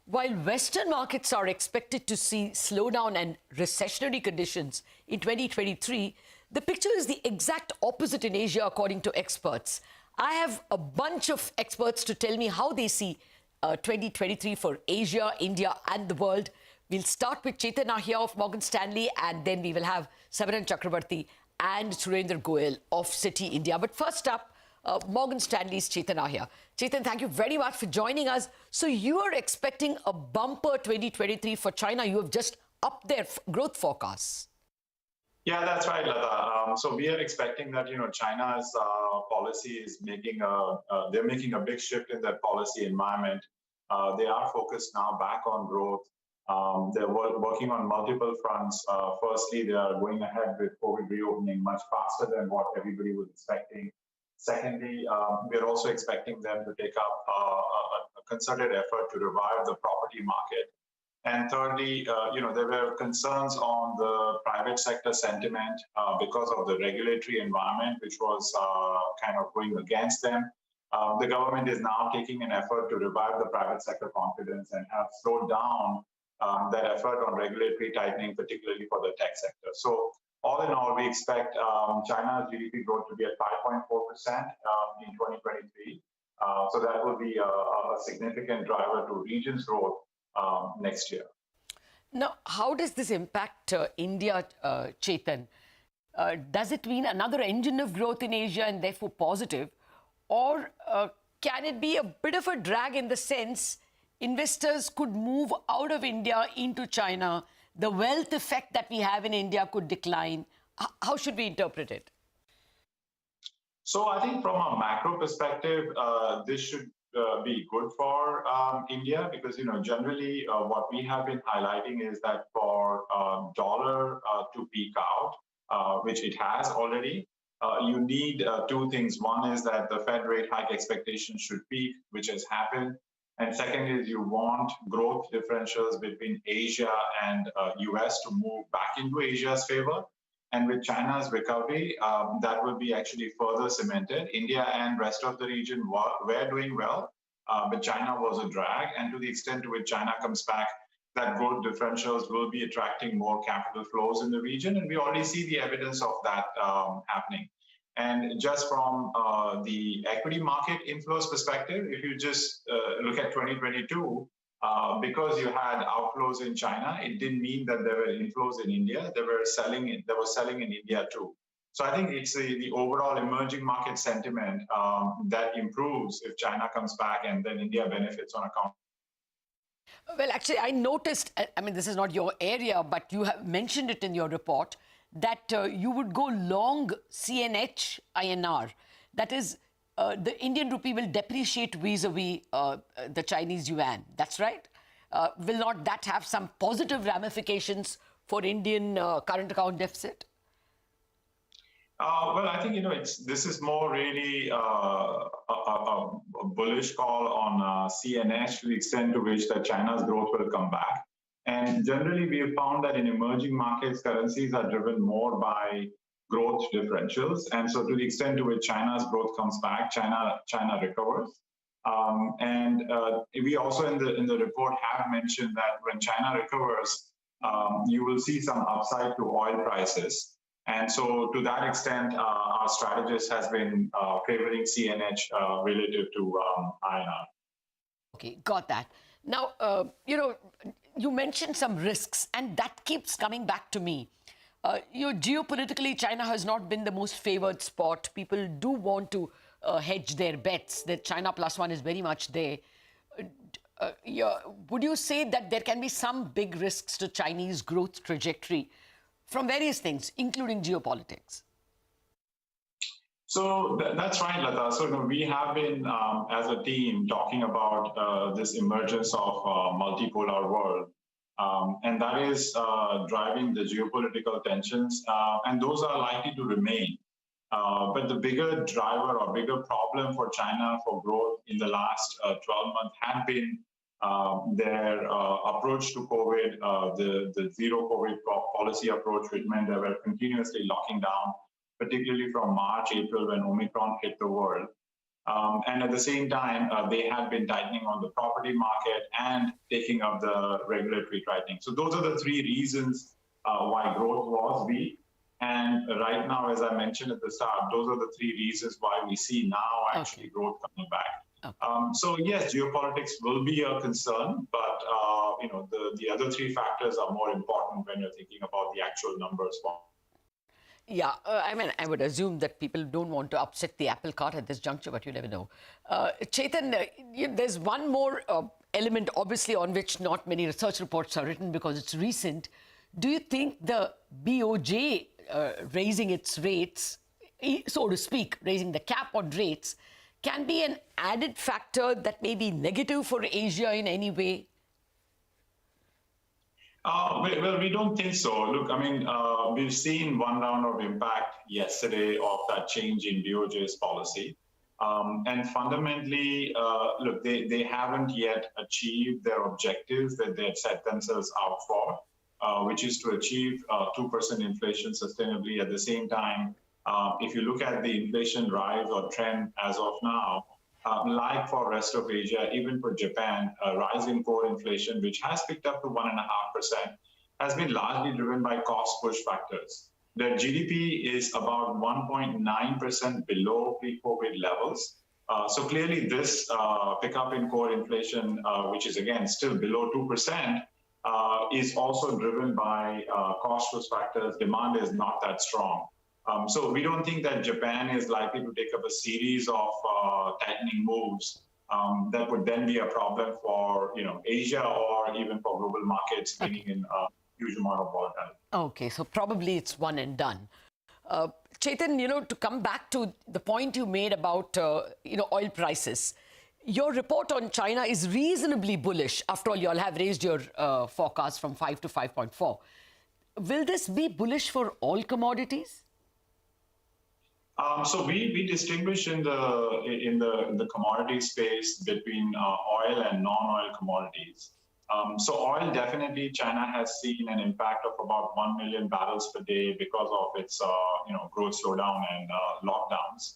While Western markets are expected to see slowdown and recessionary conditions in 2023, the picture is the exact opposite in Asia, according to experts. I have a bunch of experts to tell me how they see 2023 for Asia, India and the world. We'll start with Chetan Ahya of Morgan Stanley, and then we will have Sabaran Chakrabarti and Surendra Goyal of Citi India. But first up, Morgan Stanley's Chetan Ahya. Chetan, thank you very much for joining us. So you are expecting a bumper 2023 for China. You have just upped their growth forecasts. Yeah, that's right, Lata. So we are expecting that, China's policy is they're making a big shift in their policy environment. They are focused now back on growth. They're working on multiple fronts. Firstly, they are going ahead with COVID reopening much faster than what everybody was expecting. Secondly, we're also expecting them to take up a concerted effort to revive the property market. And thirdly, there were concerns on the private sector sentiment because of the regulatory environment, which was kind of going against them. The government is now taking an effort to revive the private sector confidence and have slowed down that effort on regulatory tightening, particularly for the tech sector. So all in all, we expect China's GDP growth to be at 5.4% in 2023. So that will be a significant driver to region's growth next year. Now, how does this impact India, Chetan? Does it mean another engine of growth in Asia and therefore positive? Or can it be a bit of a drag in the sense investors could move out of India into China? The wealth effect that we have in India could decline. How should we interpret it? So I think from a macro perspective, this should be good for India because, generally what we have been highlighting is that for dollar to peak out, which it has already, you need two things. One is that the Fed rate hike expectation should peak, which has happened. And second is you want growth differentials between Asia and US to move back into Asia's favor. And with China's recovery, that will be actually further cemented. India and rest of the region were doing well, but China was a drag. And to the extent to which China comes back, that growth differentials will be attracting more capital flows in the region. And we already see the evidence of that happening. And just from the equity market inflows perspective, if you just look at 2022, because you had outflows in China, it didn't mean that there were inflows in India. They were selling in India too. So I think it's the overall emerging market sentiment that improves if China comes back, and then India benefits on account. Well, actually, I noticed, I mean, this is not your area, but you have mentioned it in your report, that you would go long CNH INR. That is, the Indian rupee will depreciate vis-a-vis the Chinese yuan. That's right. Will not that have some positive ramifications for Indian current account deficit? Well, I think, this is more really a bullish call on CNH to the extent to which that China's growth will come back. And generally, we have found that in emerging markets, currencies are driven more by growth differentials. And so to the extent to which China's growth comes back, China recovers. And we also in the report have mentioned that when China recovers, you will see some upside to oil prices. And so to that extent, our strategist has been favoring CNH relative to INR. Okay, got that. Now, you mentioned some risks, and that keeps coming back to me. Geopolitically, China has not been the most favored spot. People do want to hedge their bets. The China +1 is very much there. Would you say that there can be some big risks to Chinese growth trajectory from various things, including geopolitics? So that's right, Lata. So we have been, as a team, talking about this emergence of a multipolar world. And that is driving the geopolitical tensions. And those are likely to remain. But the bigger driver or bigger problem for China for growth in the last 12 months had been their approach to COVID, the zero COVID policy approach, which meant they were continuously locking down, particularly from March, April, when Omicron hit the world. And at the same time, they had been tightening on the property market and taking up the regulatory tightening. So those are the three reasons why growth was weak. And right now, as I mentioned at the start, those are the three reasons why we see now actually growth coming back. So yes, geopolitics will be a concern, but the other three factors are more important when you're thinking about the actual numbers. Yeah, I mean, I would assume that people don't want to upset the apple cart at this juncture, but you never know. Chetan, there's one more element, obviously, on which not many research reports are written because it's recent. Do you think the BOJ raising its rates, so to speak, raising the cap on rates, can be an added factor that may be negative for Asia in any way? Well, we don't think so. Look, I mean, we've seen one round of impact yesterday of that change in BOJ's policy. And fundamentally, look, they haven't yet achieved their objectives that they had set themselves out for, which is to achieve 2% inflation sustainably. At the same time, if you look at the inflation rise or trend as of now, like for rest of Asia, even for Japan, a rise in core inflation, which has picked up to 1.5%, has been largely driven by cost push factors. Their GDP is about 1.9% below pre-COVID levels. So clearly this pickup in core inflation, which is again still below 2%, is also driven by cost push factors. Demand is not that strong. So we don't think that Japan is likely to take up a series of tightening moves that would then be a problem for Asia or even for global markets, bringing in a huge amount of volatility. Okay, so probably it's one and done. Chetan, to come back to the point you made about oil prices, your report on China is reasonably bullish. After all, you all have raised your forecast from 5 to 5.4. Will this be bullish for all commodities? So we distinguish in the commodity space between oil and non-oil commodities. So oil, definitely China has seen an impact of about 1 million barrels per day because of its growth slowdown and lockdowns,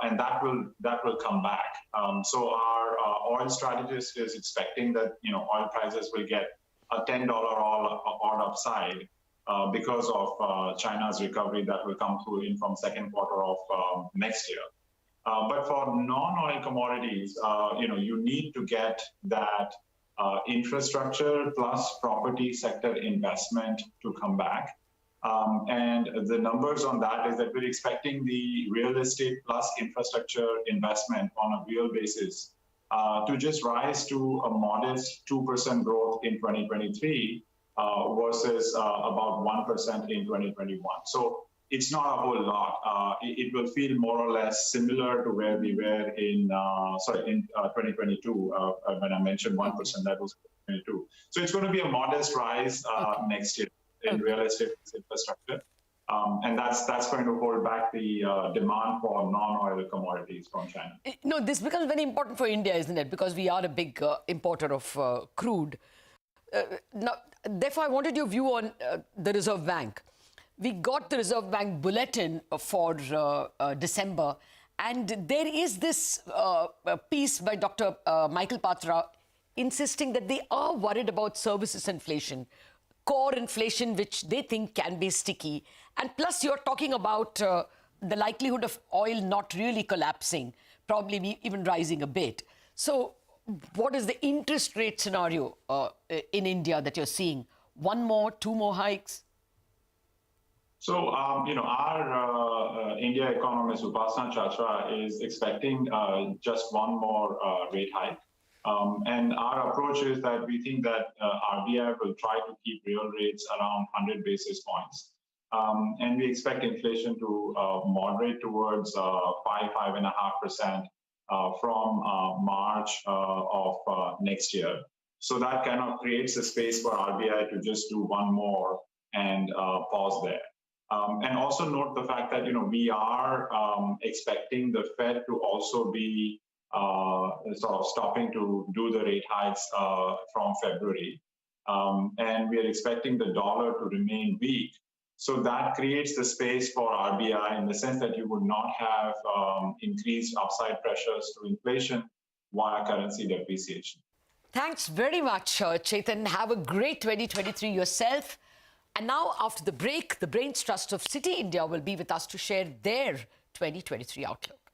and that will come back. So our oil strategist is expecting that oil prices will get a $10 odd upside. Because of China's recovery that will come through from second quarter of next year. But for non-oil commodities, you need to get that infrastructure plus property sector investment to come back. And the numbers on that is that we're expecting the real estate plus infrastructure investment on a real basis to just rise to a modest 2% growth in 2023. Versus about 1% in 2021. So it's not a whole lot. It will feel more or less similar to where we were in 2022 when I mentioned 1%, that was 2022. So it's going to be a modest rise next year in real estate infrastructure. And that's going to hold back the demand for non-oil commodities from China. No, this becomes very important for India, isn't it? Because we are a big importer of crude. Now, therefore, I wanted your view on the Reserve Bank. We got the Reserve Bank bulletin for December, and there is this piece by Dr. Michael Patra insisting that they are worried about services inflation, core inflation, which they think can be sticky. And plus, you're talking about the likelihood of oil not really collapsing, probably even rising a bit. So what is the interest rate scenario in India that you're seeing? One more, two more hikes? So, our India economist, Upasana Chachra, is expecting just one more rate hike. And our approach is that we think that RBI will try to keep real rates around 100 basis points. And we expect inflation to moderate towards 5.5% from March of next year. So that kind of creates a space for RBI to just do one more and pause there. And also note the fact that we are expecting the Fed to also be sort of stopping to do the rate hikes from February. And we are expecting the dollar to remain weak. So that creates the space for RBI in the sense that you would not have increased upside pressures to inflation via currency depreciation. Thanks very much, Chetan. Have a great 2023 yourself. And now, after the break, the Brains Trust of City India will be with us to share their 2023 outlook.